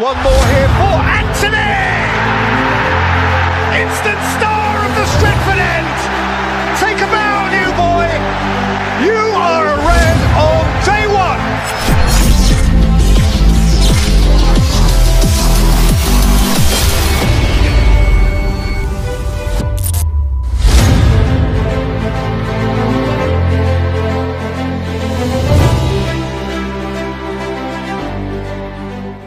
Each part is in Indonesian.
One more here for Anthony! Instant star of the Stretford end! Take a bow, new boy! You are a red on day one!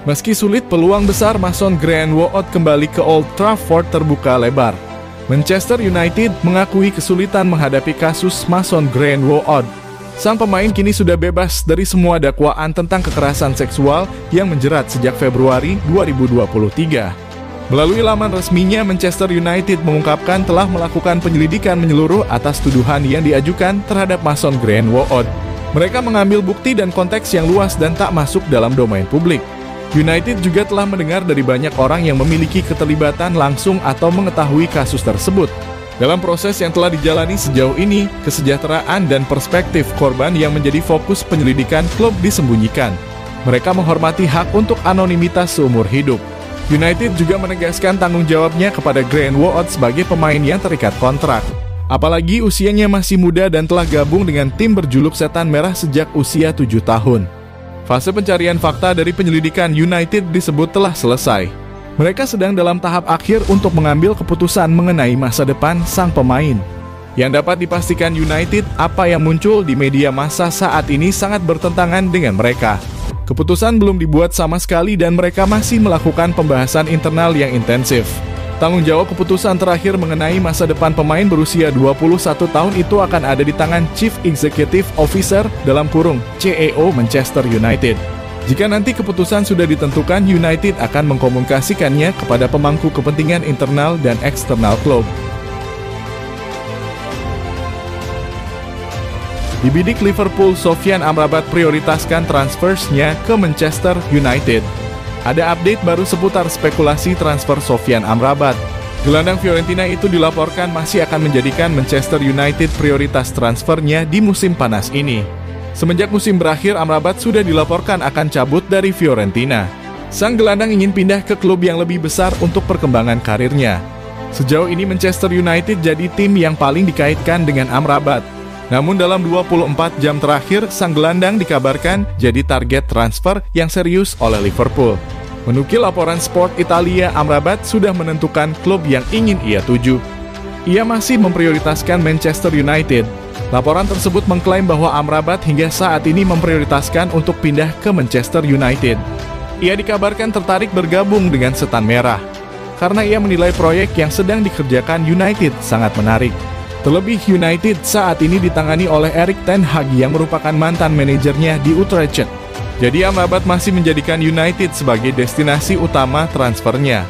Meski sulit, peluang besar Mason Greenwood kembali ke Old Trafford terbuka lebar. Manchester United mengakui kesulitan menghadapi kasus Mason Greenwood. Sang pemain kini sudah bebas dari semua dakwaan tentang kekerasan seksual yang menjerat sejak Februari 2023. Melalui laman resminya, Manchester United mengungkapkan telah melakukan penyelidikan menyeluruh atas tuduhan yang diajukan terhadap Mason Greenwood. Mereka mengambil bukti dan konteks yang luas dan tak masuk dalam domain publik. United juga telah mendengar dari banyak orang yang memiliki keterlibatan langsung atau mengetahui kasus tersebut. Dalam proses yang telah dijalani sejauh ini, kesejahteraan dan perspektif korban yang menjadi fokus penyelidikan klub disembunyikan. Mereka menghormati hak untuk anonimitas seumur hidup. United juga menegaskan tanggung jawabnya kepada Greenwood sebagai pemain yang terikat kontrak. Apalagi usianya masih muda dan telah gabung dengan tim berjuluk Setan Merah sejak usia 7 tahun. Fase pencarian fakta dari penyelidikan United disebut telah selesai. Mereka sedang dalam tahap akhir untuk mengambil keputusan mengenai masa depan sang pemain. Yang dapat dipastikan United, apa yang muncul di media massa saat ini sangat bertentangan dengan mereka. Keputusan belum dibuat sama sekali dan mereka masih melakukan pembahasan internal yang intensif. Tanggung jawab keputusan terakhir mengenai masa depan pemain berusia 21 tahun itu akan ada di tangan Chief Executive Officer (CEO) Manchester United. Jika nanti keputusan sudah ditentukan, United akan mengkomunikasikannya kepada pemangku kepentingan internal dan eksternal klub. Di bidik Liverpool, Sofyan Amrabat prioritaskan transfersnya ke Manchester United. Ada update baru seputar spekulasi transfer Sofyan Amrabat. Gelandang Fiorentina itu dilaporkan masih akan menjadikan Manchester United prioritas transfernya di musim panas ini. Semenjak musim berakhir, Amrabat sudah dilaporkan akan cabut dari Fiorentina. Sang gelandang ingin pindah ke klub yang lebih besar untuk perkembangan karirnya. Sejauh ini Manchester United jadi tim yang paling dikaitkan dengan Amrabat. Namun dalam 24 jam terakhir, sang gelandang dikabarkan jadi target transfer yang serius oleh Liverpool. Menukil laporan Sport Italia, Amrabat sudah menentukan klub yang ingin ia tuju. Ia masih memprioritaskan Manchester United. Laporan tersebut mengklaim bahwa Amrabat hingga saat ini memprioritaskan untuk pindah ke Manchester United. Ia dikabarkan tertarik bergabung dengan Setan Merah, karena ia menilai proyek yang sedang dikerjakan United sangat menarik. Terlebih United saat ini ditangani oleh Erik ten Hag yang merupakan mantan manajernya di Utrecht. Jadi Amrabat masih menjadikan United sebagai destinasi utama transfernya.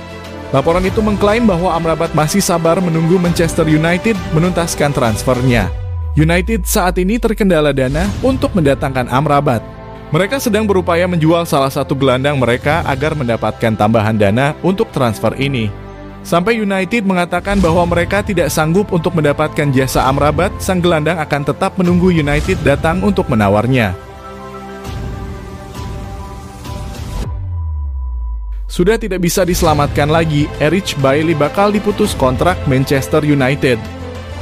Laporan itu mengklaim bahwa Amrabat masih sabar menunggu Manchester United menuntaskan transfernya. United saat ini terkendala dana untuk mendatangkan Amrabat. Mereka sedang berupaya menjual salah satu gelandang mereka agar mendapatkan tambahan dana untuk transfer ini. Sampai United mengatakan bahwa mereka tidak sanggup untuk mendapatkan jasa Amrabat, sang gelandang akan tetap menunggu United datang untuk menawarnya. Sudah tidak bisa diselamatkan lagi, Eric Bailly bakal diputus kontrak Manchester United.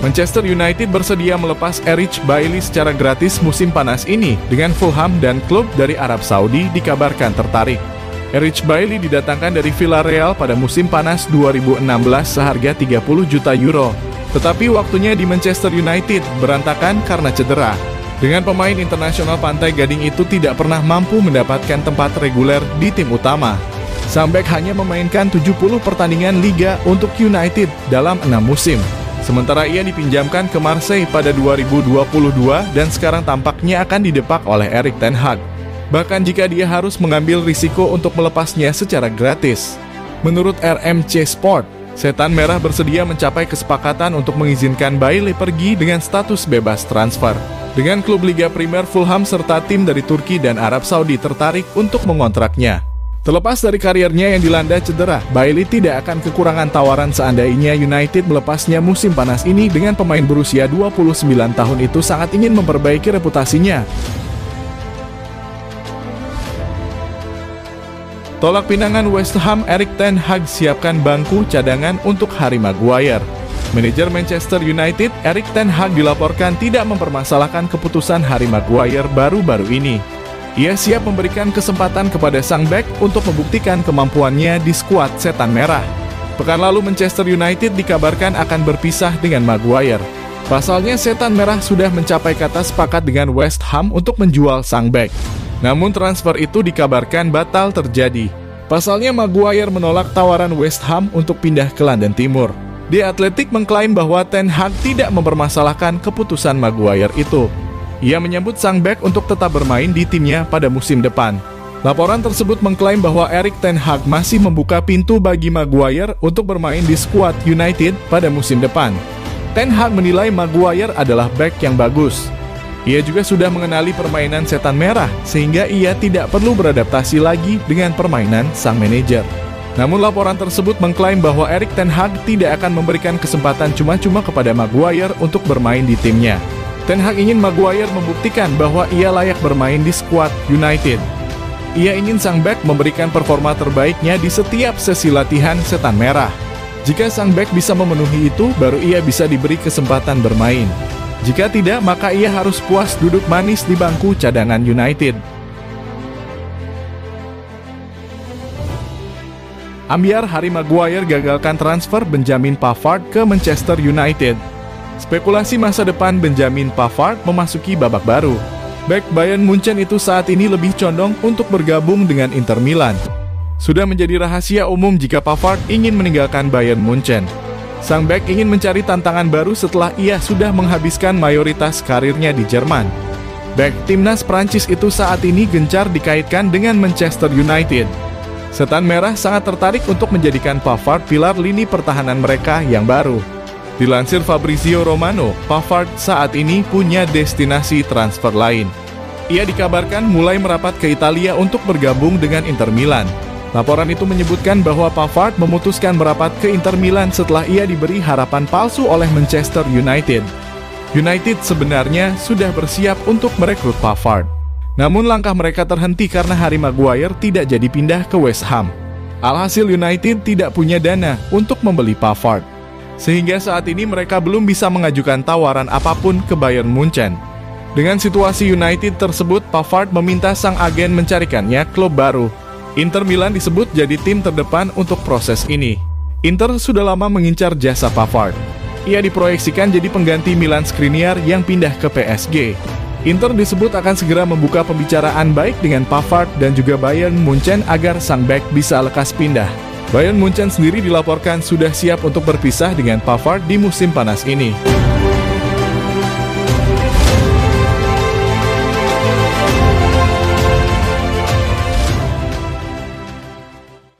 Manchester United bersedia melepas Eric Bailly secara gratis musim panas ini dengan Fulham dan klub dari Arab Saudi dikabarkan tertarik. Eric Bailly didatangkan dari Villarreal pada musim panas 2016 seharga 30 juta euro. Tetapi waktunya di Manchester United berantakan karena cedera. Dengan pemain internasional Pantai Gading itu tidak pernah mampu mendapatkan tempat reguler di tim utama. Sambek hanya memainkan 70 pertandingan Liga untuk United dalam 6 musim. Sementara ia dipinjamkan ke Marseille pada 2022 dan sekarang tampaknya akan didepak oleh Erik ten Hag. Bahkan jika dia harus mengambil risiko untuk melepasnya secara gratis. Menurut RMC Sport, Setan Merah bersedia mencapai kesepakatan untuk mengizinkan Bailly pergi dengan status bebas transfer. Dengan klub Liga Primer Fulham serta tim dari Turki dan Arab Saudi tertarik untuk mengontraknya. Terlepas dari karirnya yang dilanda cedera, Bailly tidak akan kekurangan tawaran seandainya United melepasnya musim panas ini dengan pemain berusia 29 tahun itu sangat ingin memperbaiki reputasinya. Tolak pinangan West Ham, Erik ten Hag siapkan bangku cadangan untuk Harry Maguire. Manajer Manchester United, Erik ten Hag dilaporkan tidak mempermasalahkan keputusan Harry Maguire baru-baru ini. Ia siap memberikan kesempatan kepada sang bek untuk membuktikan kemampuannya di skuad Setan Merah. Pekan lalu Manchester United dikabarkan akan berpisah dengan Maguire. Pasalnya Setan Merah sudah mencapai kata sepakat dengan West Ham untuk menjual sang bek. Namun transfer itu dikabarkan batal terjadi. Pasalnya Maguire menolak tawaran West Ham untuk pindah ke London Timur. The Athletic mengklaim bahwa Ten Hag tidak mempermasalahkan keputusan Maguire itu. Ia menyambut sang bek untuk tetap bermain di timnya pada musim depan. Laporan tersebut mengklaim bahwa Erik ten Hag masih membuka pintu bagi Maguire untuk bermain di skuad United pada musim depan. Ten Hag menilai Maguire adalah bek yang bagus. Ia juga sudah mengenali permainan Setan Merah, sehingga ia tidak perlu beradaptasi lagi dengan permainan sang manajer. Namun laporan tersebut mengklaim bahwa Erik ten Hag tidak akan memberikan kesempatan cuma-cuma kepada Maguire untuk bermain di timnya. Ten Hag ingin Maguire membuktikan bahwa ia layak bermain di skuad United. Ia ingin sang bek memberikan performa terbaiknya di setiap sesi latihan Setan Merah. Jika sang bek bisa memenuhi itu, baru ia bisa diberi kesempatan bermain. Jika tidak, maka ia harus puas duduk manis di bangku cadangan United. Ambyar Harry Maguire gagalkan transfer Benjamin Pavard ke Manchester United. Spekulasi masa depan Benjamin Pavard memasuki babak baru. Bek Bayern Munchen itu saat ini lebih condong untuk bergabung dengan Inter Milan. Sudah menjadi rahasia umum jika Pavard ingin meninggalkan Bayern Munchen. Sang bek ingin mencari tantangan baru setelah ia sudah menghabiskan mayoritas karirnya di Jerman. Bek timnas Prancis itu saat ini gencar dikaitkan dengan Manchester United. Setan Merah sangat tertarik untuk menjadikan Pavard pilar lini pertahanan mereka yang baru. Dilansir Fabrizio Romano, Pavard saat ini punya destinasi transfer lain. Ia dikabarkan mulai merapat ke Italia untuk bergabung dengan Inter Milan. Laporan itu menyebutkan bahwa Pavard memutuskan merapat ke Inter Milan setelah ia diberi harapan palsu oleh Manchester United. United sebenarnya sudah bersiap untuk merekrut Pavard. Namun langkah mereka terhenti karena Harry Maguire tidak jadi pindah ke West Ham. Alhasil United tidak punya dana untuk membeli Pavard. Sehingga saat ini mereka belum bisa mengajukan tawaran apapun ke Bayern Munchen. Dengan situasi United tersebut, Pavard meminta sang agen mencarikannya klub baru. Inter Milan disebut jadi tim terdepan untuk proses ini. Inter sudah lama mengincar jasa Pavard. Ia diproyeksikan jadi pengganti Milan Skriniar yang pindah ke PSG. Inter disebut akan segera membuka pembicaraan baik dengan Pavard dan juga Bayern Munchen agar sang bek bisa lekas pindah. Bayern Munchen sendiri dilaporkan sudah siap untuk berpisah dengan Pavard di musim panas ini.